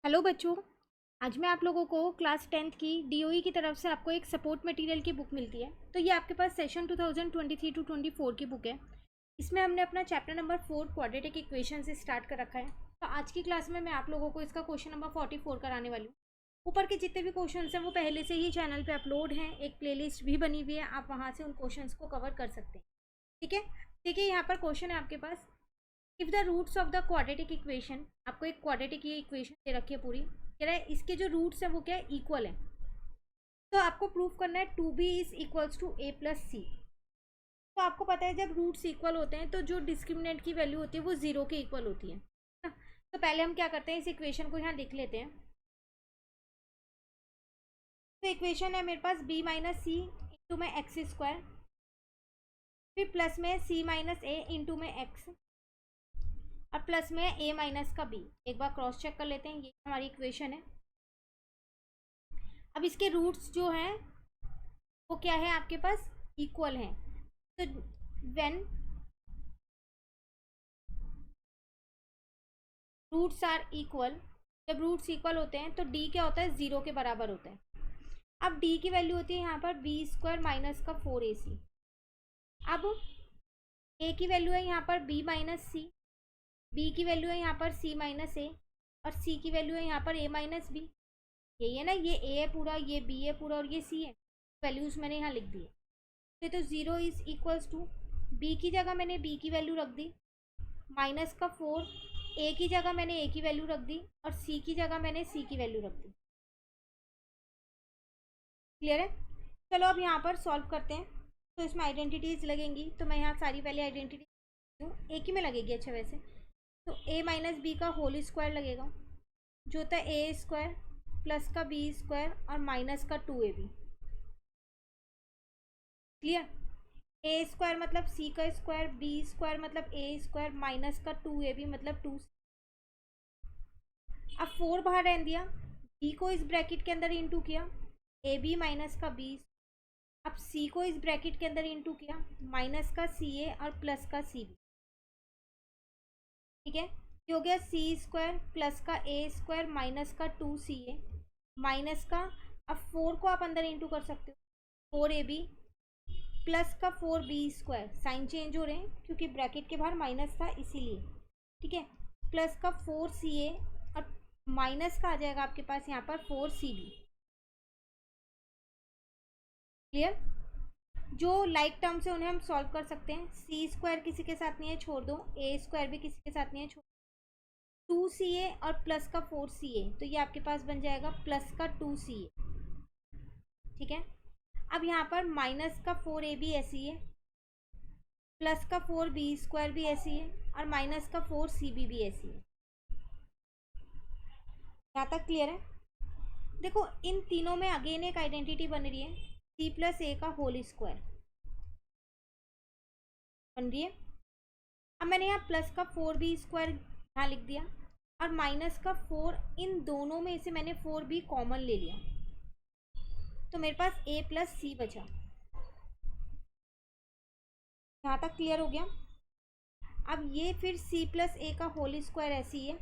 Hello बच्चों। आज मैं आप लोगों को क्लास 10th की डीओई की तरफ से आपको एक सपोर्ट मटेरियल की बुक मिलती है। तो ये आपके पास सेशन 2023 टू 24 की बुक है। इसमें हमने अपना चैप्टर नंबर 4 क्वाड्रेटिक इक्वेशन से स्टार्ट कर रखा है। तो आज की क्लास में मैं आप लोगों को इसका क्वेश्चन नंबर 44 कराने वाली हूँ। ऊपर के जितने भी क्वेश्चन हैं वो पहले से ही चैनल पर अपलोड हैं, एक प्लेलिस्ट भी बनी हुई है, आप वहाँ से उन क्वेश्चन को कवर कर सकते हैं। ठीक है। देखिए यहाँ पर क्वेश्चन है आपके पास, if the roots of the quadratic equation, आपको एक क्वाड्रेटिक ये इक्वेशन दे रखी है पूरी, कह रहा है इसके जो रूट्स हैं वो क्या है, इक्वल है। तो आपको प्रूव करना है 2b is equals to a plus c. तो आपको पता है जब रूट्स इक्वल होते हैं तो जो डिस्क्रिमिनेंट की वैल्यू होती है वो जीरो के इक्वल होती है ना? तो पहले हम क्या करते हैं, इस इक्वेशन को यहाँ लिख लेते हैं। तो इक्वेशन है मेरे पास b माइनस सी इंटू में एक्स स्क्वायर, फिर प्लस में c माइनस ए इंटू में एक्स, और प्लस में a माइनस का b। एक बार क्रॉस चेक कर लेते हैं, ये हमारी इक्वेशन है। अब इसके रूट्स जो हैं वो क्या है आपके पास, इक्वल हैं। तो व्हेन रूट्स आर इक्वल, जब रूट्स इक्वल होते हैं तो d क्या होता है, जीरो के बराबर होता है। अब d की वैल्यू होती है यहाँ पर बी स्क्वायर माइनस का 4ac। अब a की वैल्यू है यहाँ पर b माइनस सी, b की वैल्यू है यहाँ पर c माइनस ए, और c की वैल्यू है यहाँ पर a माइनस बी। यही है ना, ये a है पूरा, ये b है पूरा, और ये c है। वैल्यूज मैंने यहाँ लिख दी है। तो zero is equals to, b की जगह मैंने b की वैल्यू रख दी माइनस का 4, a की जगह मैंने a की वैल्यू रख दी, और c की जगह मैंने c की वैल्यू रख दी। क्लियर है? चलो अब यहाँ पर सॉल्व करते हैं। तो इसमें आइडेंटिटीज लगेंगी, तो मैं यहाँ सारी पहले आइडेंटिटी हूँ, एक ही में लगेगी। अच्छा वैसे तो a माइनस बी का होल स्क्वायर लगेगा, जो होता है ए स्क्वायर प्लस का बी स्क्वायर और माइनस का 2ab। क्लियर? ए स्क्वायर मतलब सी का स्क्वायर, बी स्क्वायर मतलब ए स्क्वायर, माइनस का 2ab मतलब 2। अब 4 बाहर रहने दिया, बी को इस ब्रैकेट के अंदर इंटू किया, ए बी माइनस का बी। अब सी को इस ब्रैकेट के अंदर इंटू किया, माइनस का सी ए और प्लस का सी बी। ठीक है, ये हो गया सी स्क्वायर प्लस का ए स्क्वायर माइनस का 2ca माइनस का, अब 4 को आप अंदर इंटू कर सकते हो, 4ab प्लस का 4b स्क्वायर, साइन चेंज हो रहे हैं क्योंकि ब्रैकेट के बाहर माइनस था इसीलिए। ठीक है, प्लस का 4ca और माइनस का आ जाएगा आपके पास यहाँ पर 4cb। क्लियर? जो लाइक टर्म्स है उन्हें हम सॉल्व कर सकते हैं। सी स्क्वायर किसी के साथ नहीं है, छोड़ दो। ए स्क्वायर भी किसी के साथ नहीं है, छोड़। 2ca और प्लस का 4ca, तो ये आपके पास बन जाएगा प्लस का 2ca। ठीक है, अब यहाँ पर माइनस का 4ab ऐसी है, प्लस का 4b स्क्वायर भी ऐसी है, और माइनस का 4cb भी ऐसी है। यहाँ तक क्लियर है? देखो इन तीनों में अगेन एक आइडेंटिटी बन रही है, c प्लस ए का होल स्क्वायर बन रही है। अब मैंने यहाँ प्लस का 4b स्क्वायर यहाँ लिख दिया, और माइनस का 4, इन दोनों में से मैंने 4b कॉमन ले लिया, तो मेरे पास a प्लस सी बचा। यहाँ तक क्लियर हो गया? अब ये फिर c प्लस ए का होल स्क्वायर ऐसी है,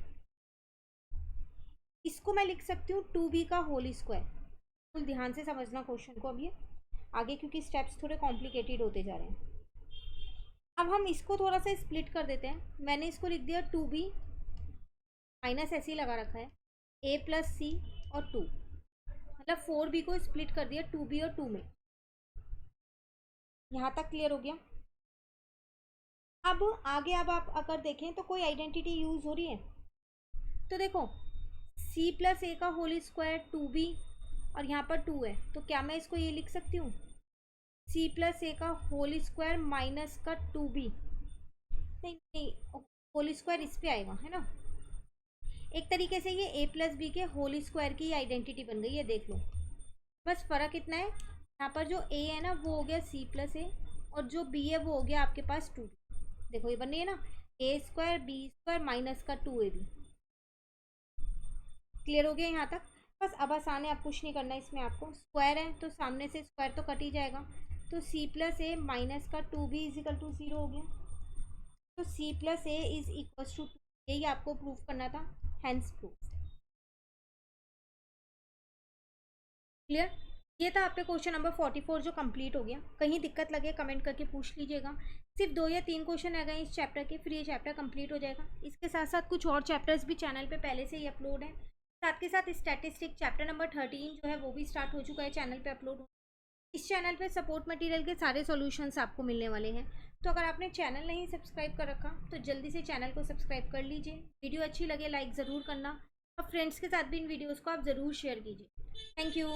इसको मैं लिख सकती हूँ 2b का होल स्क्वायर। फुल ध्यान से समझना क्वेश्चन को अब ये आगे, क्योंकि स्टेप्स थोड़े कॉम्प्लिकेटेड होते जा रहे हैं। अब हम इसको थोड़ा सा स्प्लिट कर देते हैं। मैंने इसको लिख दिया 2b, माइनस ऐसे ही लगा रखा है, a प्लस सी और 2, मतलब 4b को स्प्लिट कर दिया 2b और 2 में। यहाँ तक क्लियर हो गया? अब आगे अब आप अगर देखें तो कोई आइडेंटिटी यूज हो रही है, तो देखो c प्लस ए का होल स्क्वायर 2b, और यहाँ पर 2 है, तो क्या मैं इसको ये लिख सकती हूँ c प्लस ए का होल स्क्वायर माइनस का 2b? नहीं नहीं, होल स्क्वायर इस पे आएगा है ना। एक तरीके से ये a प्लस बी के होल स्क्वायर की आइडेंटिटी बन गई है, देख लो। बस फ़र्क इतना है, यहाँ पर जो a है ना वो हो गया c प्लस ए, और जो b है वो हो गया आपके पास 2। देखो ये बन रही है ना, a square B square minus का 2ab। क्लियर हो गया यहाँ तक? बस अब आसान है, अब कुछ नहीं करना इसमें आपको। स्क्वायर है तो सामने से स्क्वायर तो कट ही जाएगा, तो c प्लस ए माइनस का 2b इजिकल टू 0 हो गया। तो c plus A is equal to 2, यही आपको प्रूफ करना था, हैंस प्रूफ। क्लियर? ये था आपका क्वेश्चन नंबर 44 जो कंप्लीट हो गया। कहीं दिक्कत लगे कमेंट करके पूछ लीजिएगा। सिर्फ 2 या 3 क्वेश्चन रह गए इस चैप्टर के, फिर ये चैप्टर कंप्लीट हो जाएगा। इसके साथ साथ कुछ और चैप्टर्स भी चैनल पे पहले से ही अपलोड हैं। साथ के साथ स्टैटिस्टिक चैप्टर नंबर 13 जो है वो भी स्टार्ट हो चुका है, चैनल पे अपलोड हो। इस चैनल पे सपोर्ट मटेरियल के सारे सॉल्यूशंस आपको मिलने वाले हैं। तो अगर आपने चैनल नहीं सब्सक्राइब कर रखा तो जल्दी से चैनल को सब्सक्राइब कर लीजिए। वीडियो अच्छी लगे लाइक ज़रूर करना, और फ्रेंड्स के साथ भी इन वीडियोज़ को आप ज़रूर शेयर कीजिए। Thank you.